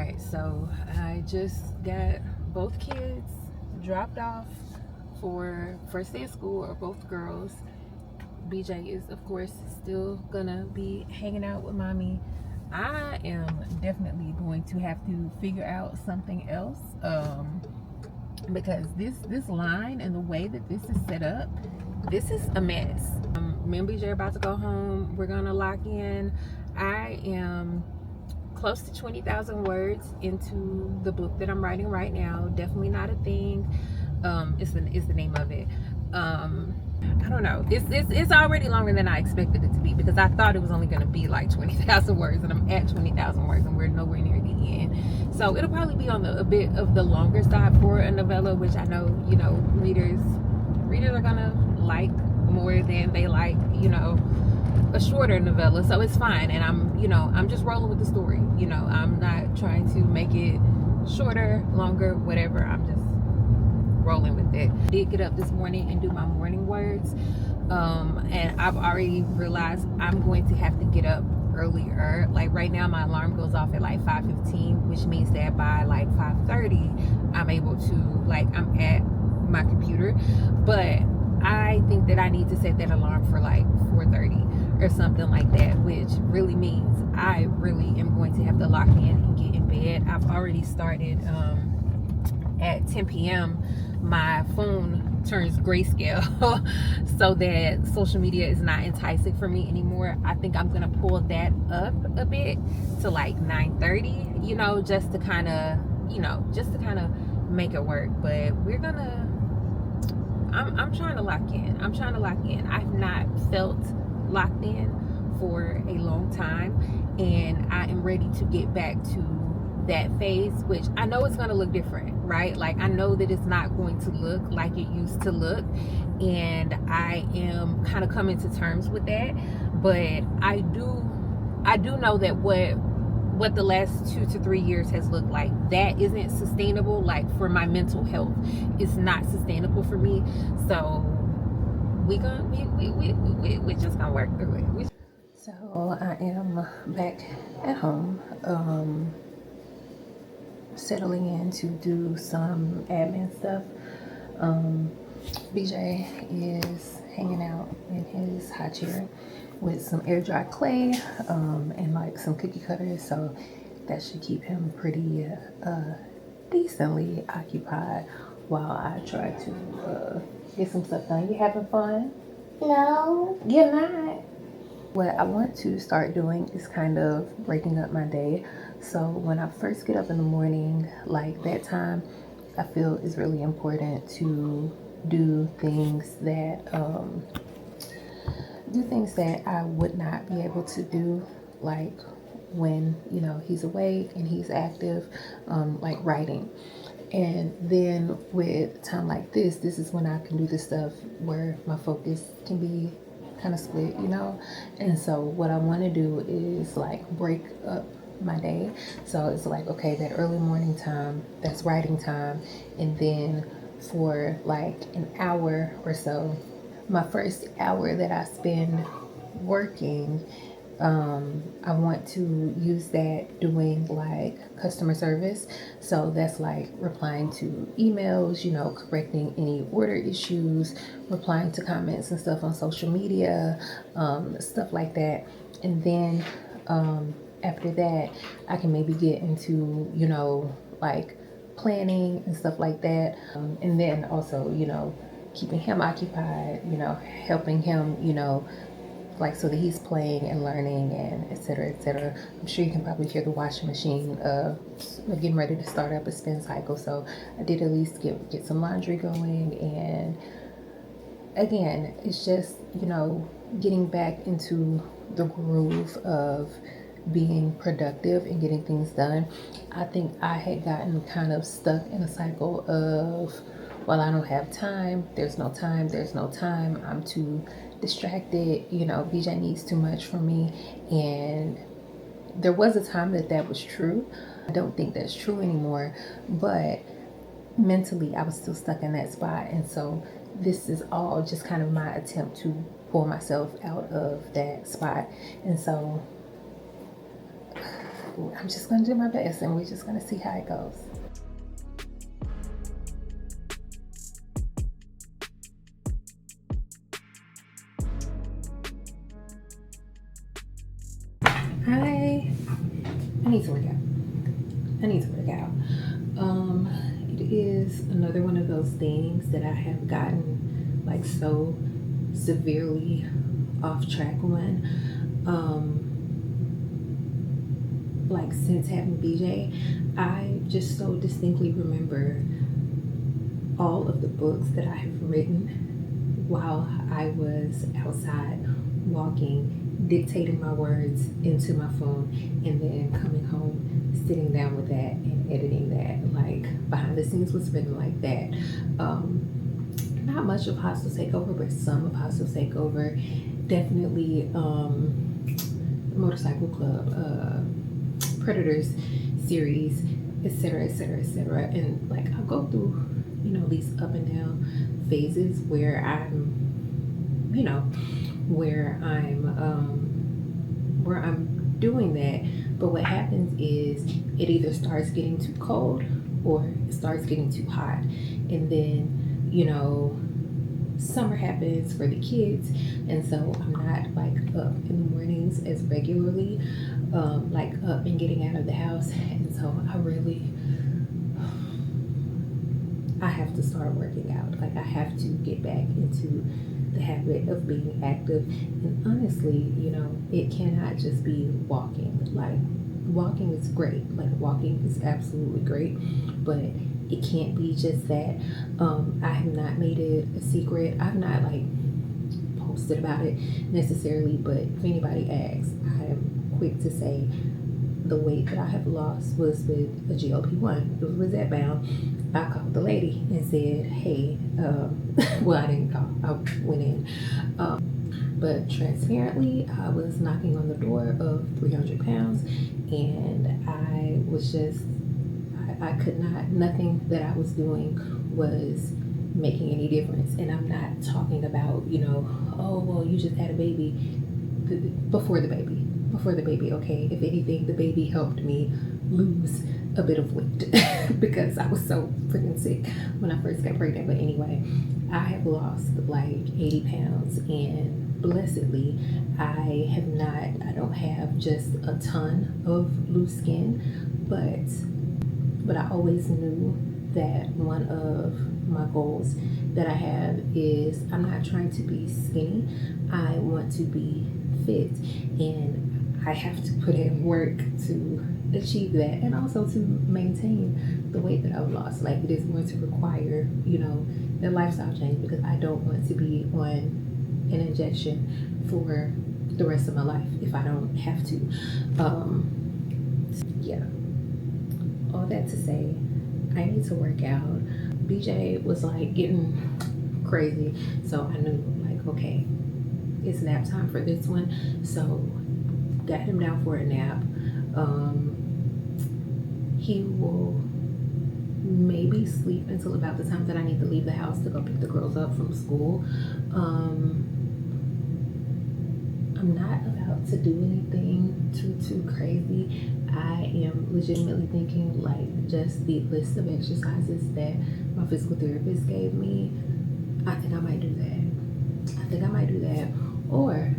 Alright, so I just got both kids dropped off for first day of school, or both girls. BJ is, of course, still gonna be hanging out with mommy. I am definitely going to have to figure out something else, because this line and the way that this is set up, this is a mess. Me and BJ are about to go home. We're gonna lock in. I am close to 20,000 words into the book that I'm writing right now. Definitely Not a Thing. Is the name of it. I don't know. It's already longer than I expected it to be, because I thought it was only going to be like 20,000 words, and I'm at 20,000 words, and we're nowhere near the end. So it'll probably be on a bit of the longer side for a novella, which I know readers are gonna like more than they like a shorter novella. So it's fine, and I'm just rolling with the story. I'm not trying to make it shorter, longer, whatever. I'm just rolling with it. I did get up this morning and do my morning words, and I've already realized I'm going to have to get up earlier. Like right now my alarm goes off at like 5:15, which means that by like 5:30 I'm able to, like, I'm at my computer. But I think that I need to set that alarm for like 4:30 or something like that, which really means I really am going to have to lock in and get in bed. I've already started at 10 p.m. my phone turns grayscale so that social media is not enticing for me anymore. I think I'm gonna pull that up a bit to like 9:30, just to kind of make it work. But I'm trying to lock in. I've not felt locked in for a long time, and I am ready to get back to that phase, which I know it's going to look different, right? Like, I know that it's not going to look like it used to look, and I am kind of coming to terms with that. But I do know that what the last 2 to 3 years has looked like, that isn't sustainable. Like, for my mental health, it's not sustainable for me. So we just gonna work through it. So I am back at home, settling in to do some admin stuff. BJ is hanging out in his high chair with some air dry clay, and like some cookie cutters, so that should keep him pretty decently occupied while I try to get some stuff done. You having fun? No. You're not? What I want to start doing is kind of breaking up my day. So when I first get up in the morning, like that time, I feel is really important to do things that I would not be able to do, like when he's awake and he's active, like writing. And then with time like this is when I can do the stuff where my focus can be kind of split. And so what I want to do is like break up my day. So it's like, okay, that early morning time, that's writing time, and then for like an hour or so, my first hour that I spend working, I want to use that doing like customer service. So that's like replying to emails, correcting any order issues, replying to comments and stuff on social media, stuff like that. And then after that, I can maybe get into, like planning and stuff like that. And then also, keeping him occupied, helping him, like so that he's playing and learning and et cetera, et cetera. I'm sure you can probably hear the washing machine getting ready to start up a spin cycle. So I did at least get some laundry going. And again, it's just, getting back into the groove of being productive and getting things done. I think I had gotten kind of stuck in a cycle of, well, I don't have time, there's no time, I'm too distracted, BJ needs too much from me. And there was a time that was true. I don't think that's true anymore, but mentally I was still stuck in that spot. And so this is all just kind of my attempt to pull myself out of that spot. And so I'm just gonna do my best, and we're just gonna see how it goes. Hi. I need to work out. I need to work out. It is another one of those things that I have gotten like so severely off track on. Like since having BJ, I just so distinctly remember all of the books that I have written while I was outside walking, dictating my words into my phone, and then coming home, sitting down with that and editing that. Like behind the scenes was written like that. Not much of Hostile Takeover, but some of Hostile Takeover. Definitely Motorcycle Club, Predators series, etc., etc., etc. And like I'll go through, these up and down phases where I'm doing that. But what happens is it either starts getting too cold or it starts getting too hot, and then summer happens for the kids, and so I'm not like up in the mornings as regularly, like up and getting out of the house, and so I have to start working out. Like I have to get back into the habit of being active, and honestly, it cannot just be walking. Like walking is great, like walking is absolutely great, but it can't be just that. I have not made it a secret. I've not like posted about it necessarily, but if anybody asks, I am quick to say the weight that I have lost was with a GLP-1. It was at bound. I called the lady and said, hey, well, I didn't call, I went in. But transparently, I was knocking on the door of 300 pounds, and I was just, I could not, nothing that I was doing was making any difference. And I'm not talking about, oh, well, you just had a baby. Before the baby, okay? If anything, the baby helped me lose a bit of weight because I was so freaking sick when I first got pregnant. But anyway, I have lost like 80 pounds, and blessedly, I don't have just a ton of loose skin, but I always knew that one of my goals that I have is I'm not trying to be skinny. I want to be fit, and I have to put in work to achieve that, and also to maintain the weight that I've lost. Like it is going to require, a lifestyle change, because I don't want to be on an injection for the rest of my life if I don't have to. Yeah. All that to say, I need to work out. BJ was like getting crazy, so I knew like, okay, it's nap time for this one. So got him down for a nap. He will maybe sleep until about the time that I need to leave the house to go pick the girls up from school. I'm not about to do anything too crazy. I am legitimately thinking like just the list of exercises that my physical therapist gave me. I think I might do that. Or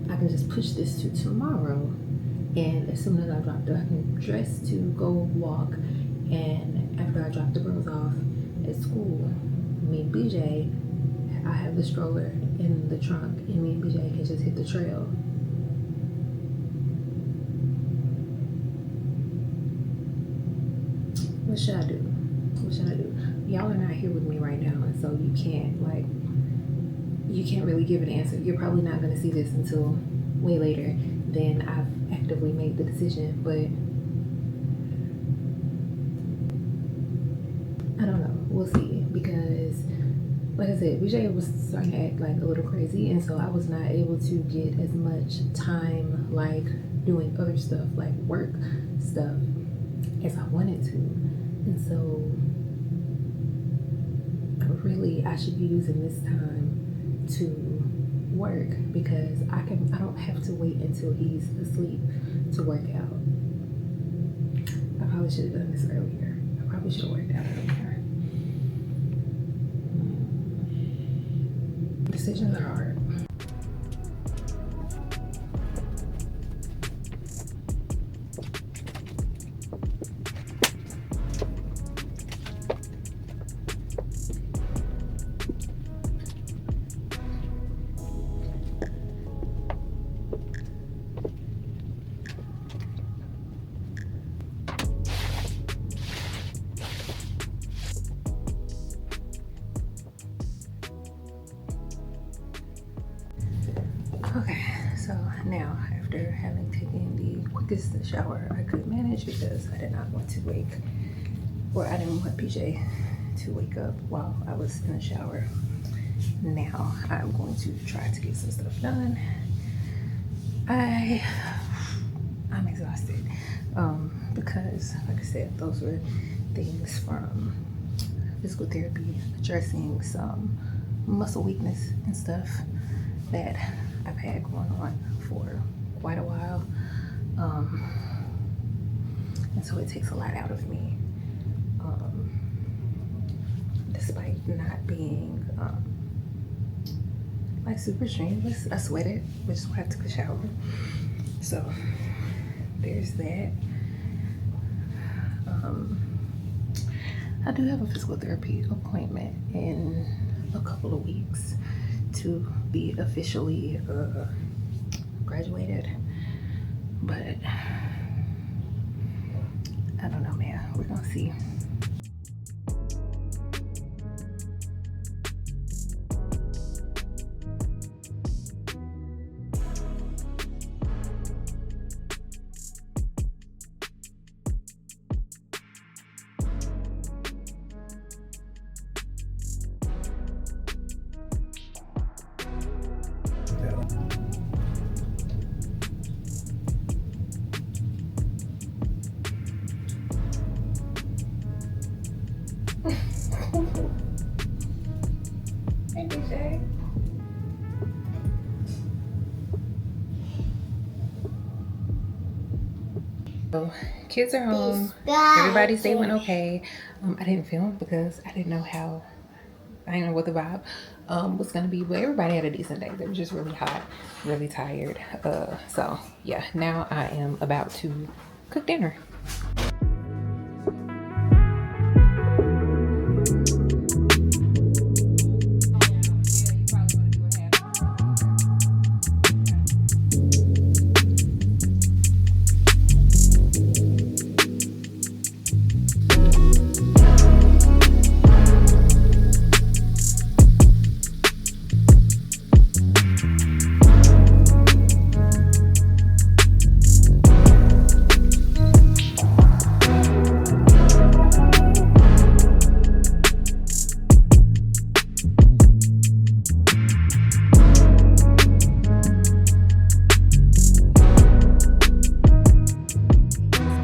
I can just push this to tomorrow, and as soon as I drop I can dress to go walk, and after I drop the girls off at school, me and BJ, I have the stroller in the trunk, and me and BJ can just hit the trail. What should I do? Y'all are not here with me right now, and so you can't really give an answer. You're probably not going to see this until way later than I've actively made the decision, but I don't know. We'll see, because like I said, BJ was starting to act like a little crazy, and so I was not able to get as much time like doing other stuff, like work stuff, as I wanted to. And so I should be using this time to work because I don't have to wait until he's asleep to work out. I probably should have done this earlier. I probably should have worked out earlier. Decisions are hard. Okay, so now after having taken the quickest shower I could manage because I did not want to wake, or I didn't want PJ to wake up while I was in the shower. Now I'm going to try to get some stuff done. I'm exhausted because, like I said, those were things from physical therapy addressing some muscle weakness and stuff that I've had going on for quite a while. And so it takes a lot out of me, despite not being like super strenuous. I sweated, which is why I took a shower. So there's that. I do have a physical therapy appointment in a couple of weeks to be officially graduated, but I don't know, man. We're gonna see. Hey, DJ. So kids are home. Everybody's day went okay. I didn't film because I didn't know what the vibe was gonna be, but everybody had a decent day. They were just really hot, really tired. So yeah, now I am about to cook dinner.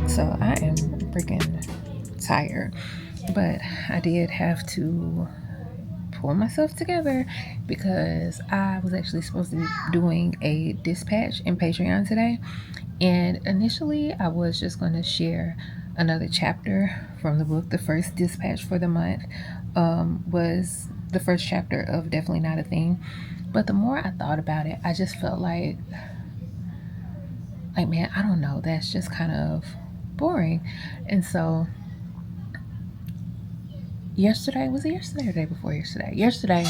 So I am freaking tired, but I did have to pull myself together because I was actually supposed to be doing a dispatch in Patreon today. And initially, I was just going to share another chapter from the book. The first dispatch for the month was the first chapter of Definitely Not a Thing. But the more I thought about it, I just felt like man, I don't know, that's just kind of boring. And so yesterday, was it yesterday or the day before yesterday? Yesterday,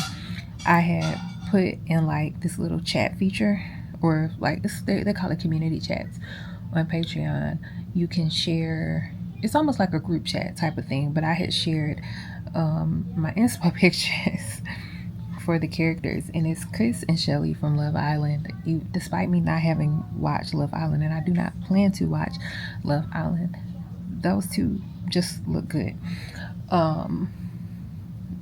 I had put in like this little chat feature, or like they call it community chats on Patreon. You can share, it's almost like a group chat type of thing, but I had shared my inspo pictures for the characters, and it's Chris and Shelly from Love Island. Despite me not having watched Love Island, and I do not plan to watch Love Island, those two just look good.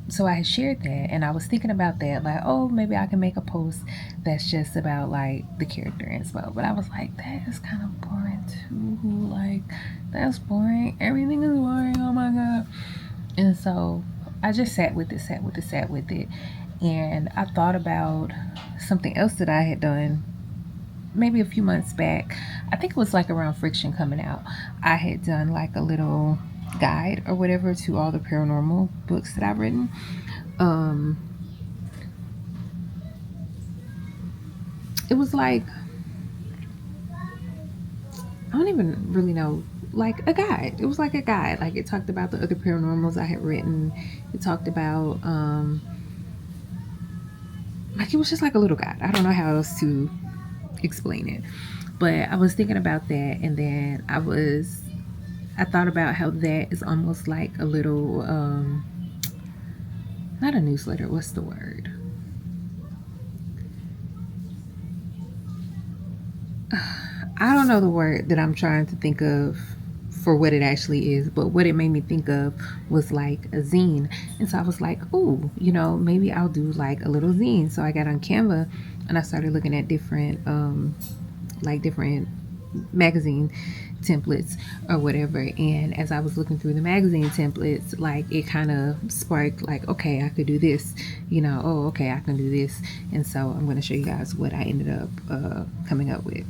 So I had shared that, and I was thinking about that, like, oh, maybe I can make a post that's just about like the character inspo. But I was like, that is kind of boring too. Like, that's boring. Everything is boring. Oh my god. And so I just sat with it. And I thought about something else that I had done maybe a few months back. I think it was like around Friction coming out. I had done like a little guide or whatever to all the paranormal books that I've written. It was like, I don't even really know, like a guide. It was like a guide. Like it talked about the other paranormals I had written. It talked about like it was just like a little guide. I don't know how else to explain it. But I was thinking about that, and then I thought about how that is almost like a little not a newsletter, what's the word? I don't know the word that I'm trying to think of for what it actually is, but what it made me think of was like a zine. And so I was like, oh, you know, maybe I'll do like a little zine. So I got on Canva and I started looking at different different magazine templates or whatever. And as I was looking through the magazine templates, like it kind of sparked like, okay, I could do this, you know, oh, okay, I can do this. And so I'm going to show you guys what I ended up coming up with.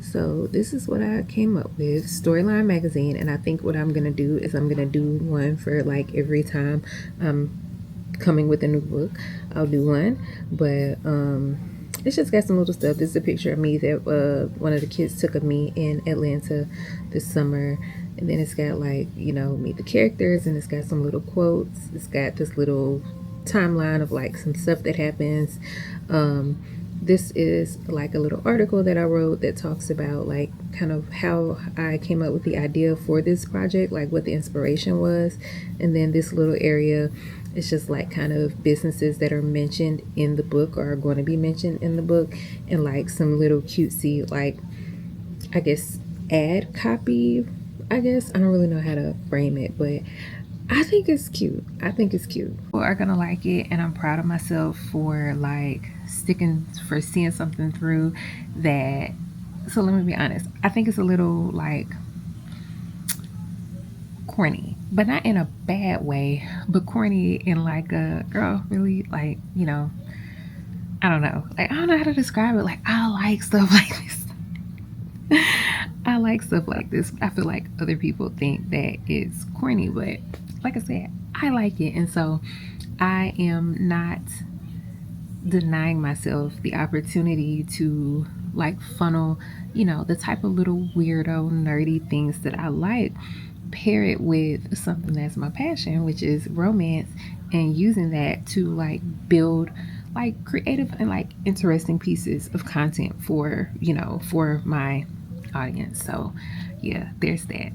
So this is what I came up with, Storyline Magazine. And I think what I'm going to do is I'm going to do one for like every time I'm coming with a new book. I'll do one, but it's just got some little stuff. This is a picture of me that one of the kids took of me in Atlanta this summer. And then it's got like, you know, meet the characters, and it's got some little quotes. It's got this little timeline of like some stuff that happens. This is like a little article that I wrote that talks about like kind of how I came up with the idea for this project, like what the inspiration was. And then this little area, it's just like kind of businesses that are mentioned in the book or are going to be mentioned in the book, and like some little cutesy, like, I guess, ad copy. I guess I don't really know how to frame it, but I think it's cute. I think it's cute. People are gonna like it, and I'm proud of myself for like seeing something through that. So let me be honest. I think it's a little like corny, but not in a bad way, but corny in like a girl, really, like, you know, I don't know. Like, I don't know how to describe it. Like, I like stuff like this. I like stuff like this. I feel like other people think that it's corny, but like I said, I like it. And so I am not denying myself the opportunity to like funnel, you know, the type of little weirdo, nerdy things that I like, pair it with something that's my passion, which is romance, and using that to like build like creative and like interesting pieces of content for, you know, for my audience. So yeah, there's that.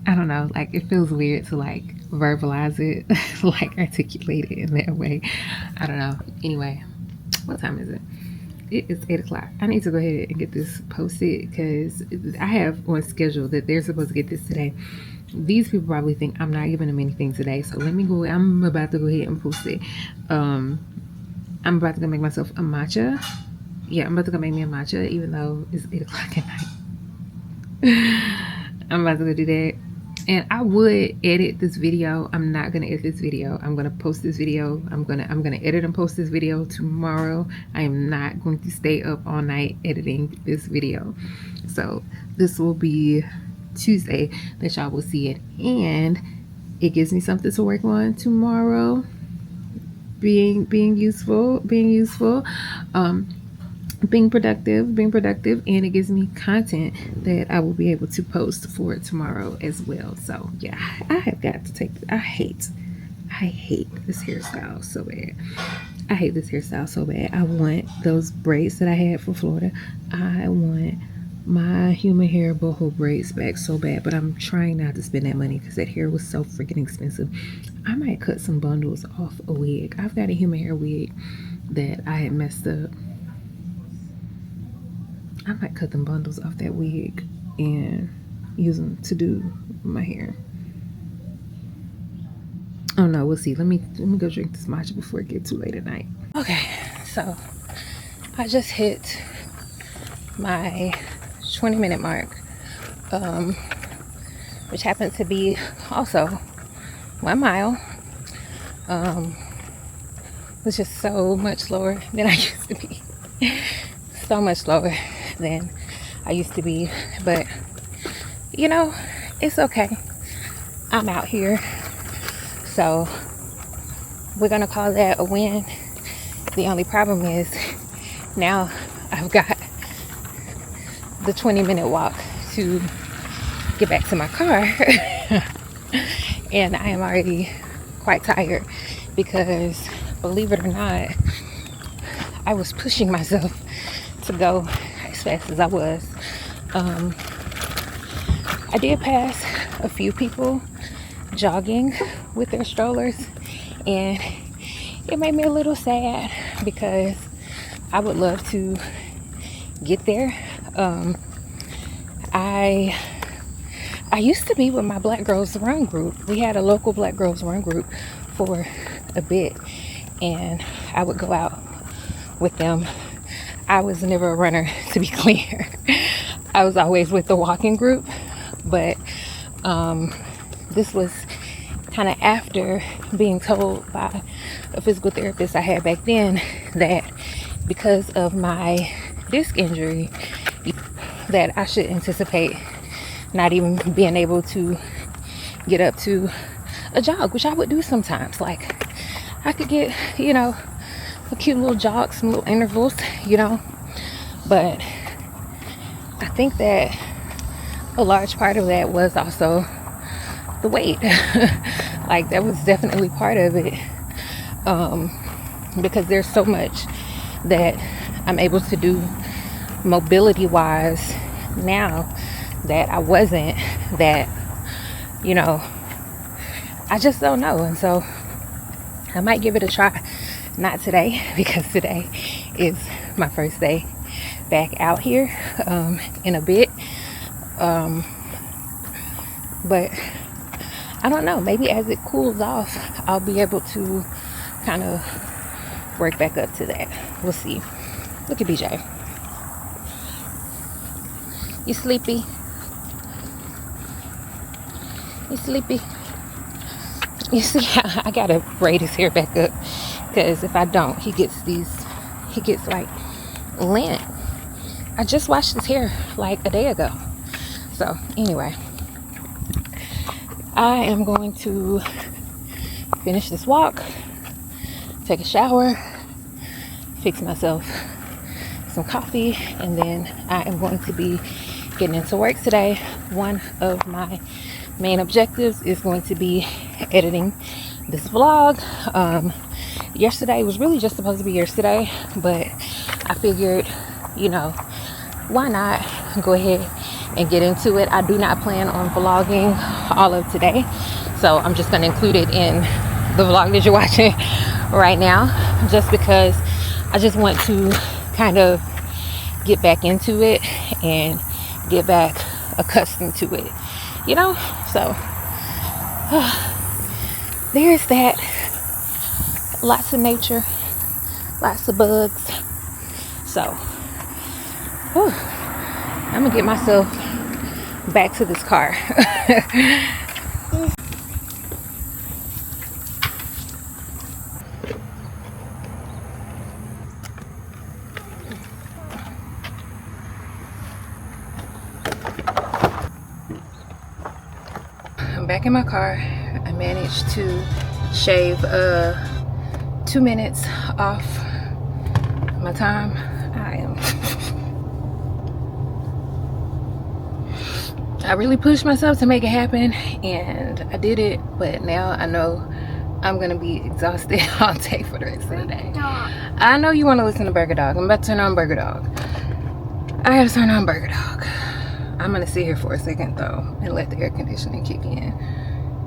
I don't know, like it feels weird to like verbalize it, like articulate it in that way. I don't know. Anyway, what time is it? It is 8 o'clock. I need to go ahead and get this posted because I have on schedule that they're supposed to get this today. These people probably think I'm not giving them anything today, so let me go. I'm about to go ahead and post it. I'm about to go make myself a matcha. Yeah, I'm about to go make me a matcha, even though it's 8 o'clock at night. I'm about to go do that. And I would edit this video. I'm not gonna edit this video. I'm gonna post this video. I'm gonna edit and post this video tomorrow. I am not going to stay up all night editing this video. So this will be Tuesday that y'all will see it, and it gives me something to work on tomorrow. Being useful, being productive, and it gives me content that I will be able to post for tomorrow as well. So yeah, I have got to take I hate this hairstyle so bad. I hate this hairstyle so bad. I want those braids that I had for Florida. I want my human hair boho braids back so bad, but I'm trying not to spend that money because that hair was so freaking expensive. I might cut some bundles off a wig. I've got a human hair wig that I had messed up. I might cut them bundles off that wig and use them to do my hair. Oh no, we'll see. Let me go drink this matcha before it gets too late at night. Okay, so I just hit my 20-minute mark, which happened to be also 1 mile. was just so much slower than I used to be. So much slower than I used to be. But, you know, it's okay. I'm out here. So we're going to call that a win. The only problem is now I've got the 20-minute walk to get back to my car. And I am already quite tired because, believe it or not, I was pushing myself to go as fast as I was. I did pass a few people jogging with their strollers, and it made me a little sad because I would love to get there. I used to be with my Black Girls Run group. We had a local Black Girls Run group for a bit, and I would go out with them. I was never a runner, to be clear. I was always with the walking group, but this was kind of after being told by a physical therapist I had back then that because of my disc injury, that I should anticipate not even being able to get up to a jog, which I would do sometimes. Like, I could get, you know, a cute little jog, some little intervals, you know. But I think that a large part of that was also the weight. Like, that was definitely part of it. Because there's so much that I'm able to do mobility wise now that I wasn't, that, you know, I just don't know. And so I might give it a try. Not today, because today is my first day back out here in a bit. But I don't know, maybe as it cools off, I'll be able to kind of work back up to that. We'll see. Look at BJ. You sleepy? You sleepy? You see how I gotta braid his hair back up, because if I don't, he gets like lint. I just washed his hair like a day ago. So anyway, I am going to finish this walk, take a shower, fix myself some coffee, and then I am going to be getting into work today. One of my main objectives is going to be editing this vlog. Yesterday was really just supposed to be yesterday, but I figured, you know, why not go ahead and get into it. I do not plan on vlogging all of today, so I'm just going to include it in the vlog that you're watching right now, just because I just want to kind of get back into it and get back accustomed to it, you know. So there's that. Lots of nature, lots of bugs. So I'm gonna get myself back to this car. I'm back in my car. I managed to shave 2 minutes off my time. I really pushed myself to make it happen, and I did it, but now I know I'm gonna be exhausted all day for the rest of the day. I know you want to listen to Burger Dog. I'm about to turn on Burger Dog. I gotta turn on Burger Dog. I'm gonna sit here for a second though and let the air conditioning kick in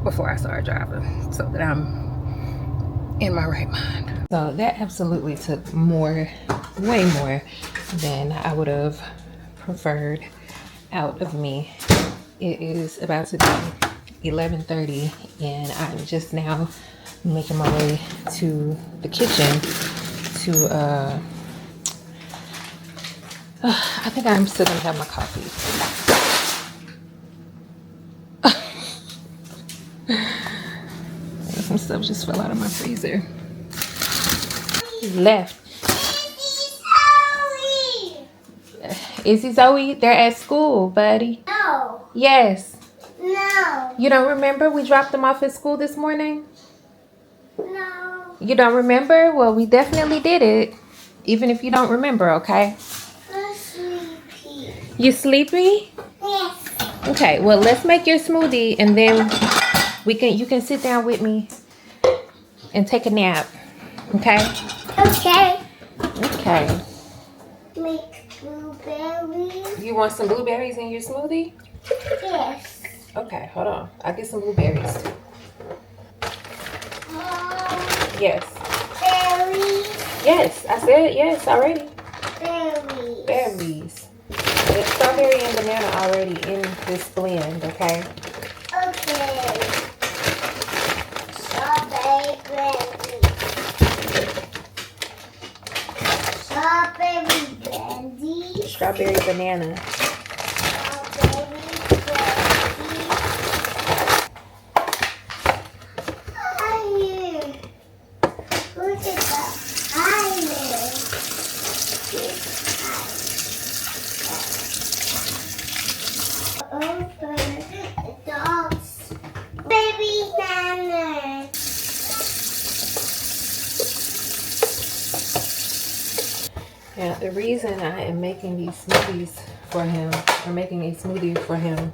before I start driving, so that I'm in my right mind. So that absolutely took way more than I would have preferred out of me. It is about to be 11:30, and I'm just now making my way to the kitchen to I think I'm still gonna have my coffee. Some stuff just fell out of my freezer. Left. Izzy, Zoe, they're at school, buddy. No. Yes. No. You don't remember we dropped them off at school this morning? No. You don't remember? Well, we definitely did it. Even if you don't remember, okay? I'm sleepy. You sleepy? Yes. Okay, well, let's make your smoothie and then you can sit down with me and take a nap. Okay? Okay. Okay. Make blueberries. You want some blueberries in your smoothie? Yes. Okay, hold on. I'll get some blueberries too. Yes. Berries. Yes, I said yes already. Berries. Berries. There's strawberry and banana already in this blend, okay? Okay. Strawberry brandy. Strawberry brandy. Strawberry banana. Strawberry brandy. Higher. Look at that. Higher. Over the dogs. Baby bananas. Now, the reason I am making these smoothies for him, or making a smoothie for him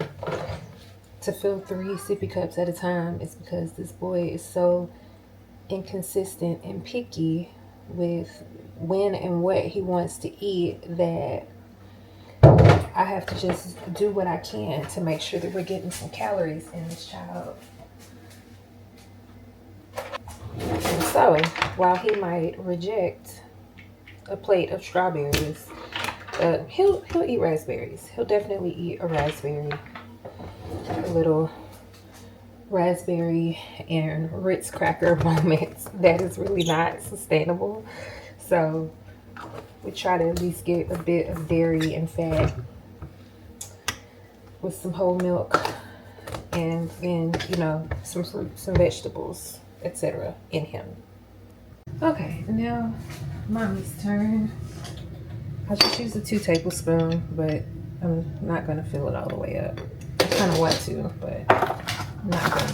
to fill 3 sippy cups at a time, is because this boy is so inconsistent and picky with when and what he wants to eat that I have to just do what I can to make sure that we're getting some calories in this child. And so, while he might reject a plate of strawberries, he'll eat raspberries. He'll definitely eat a raspberry. A little raspberry and Ritz cracker moments. That is really not sustainable. So we try to at least get a bit of dairy and fat with some whole milk, and then, you know, some fruit, some vegetables, etc. in him. Okay, now mommy's turn. I just use a 2 tablespoons, but I'm not gonna fill it all the way up. I kind of want to, but I'm not gonna.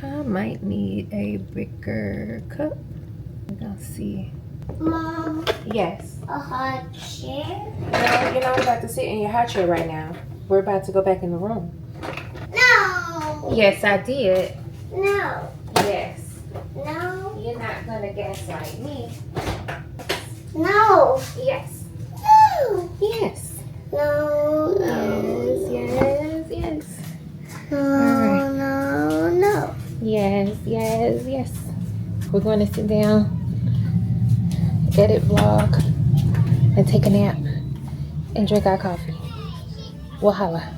I might need a bigger cup. We're gonna see. Mom, Yes. a hot chair? No, you're not about to sit in your high chair right now. We're about to go back in the room. No. Yes, I did. No. Yes. No. You're not gonna gaslight me. No. Yes. No. Yes. No. Yes, yes, yes. No. Alright. No. No. Yes, yes, yes. We're going to sit down, edit vlog, and take a nap, and drink our coffee. We'll holla.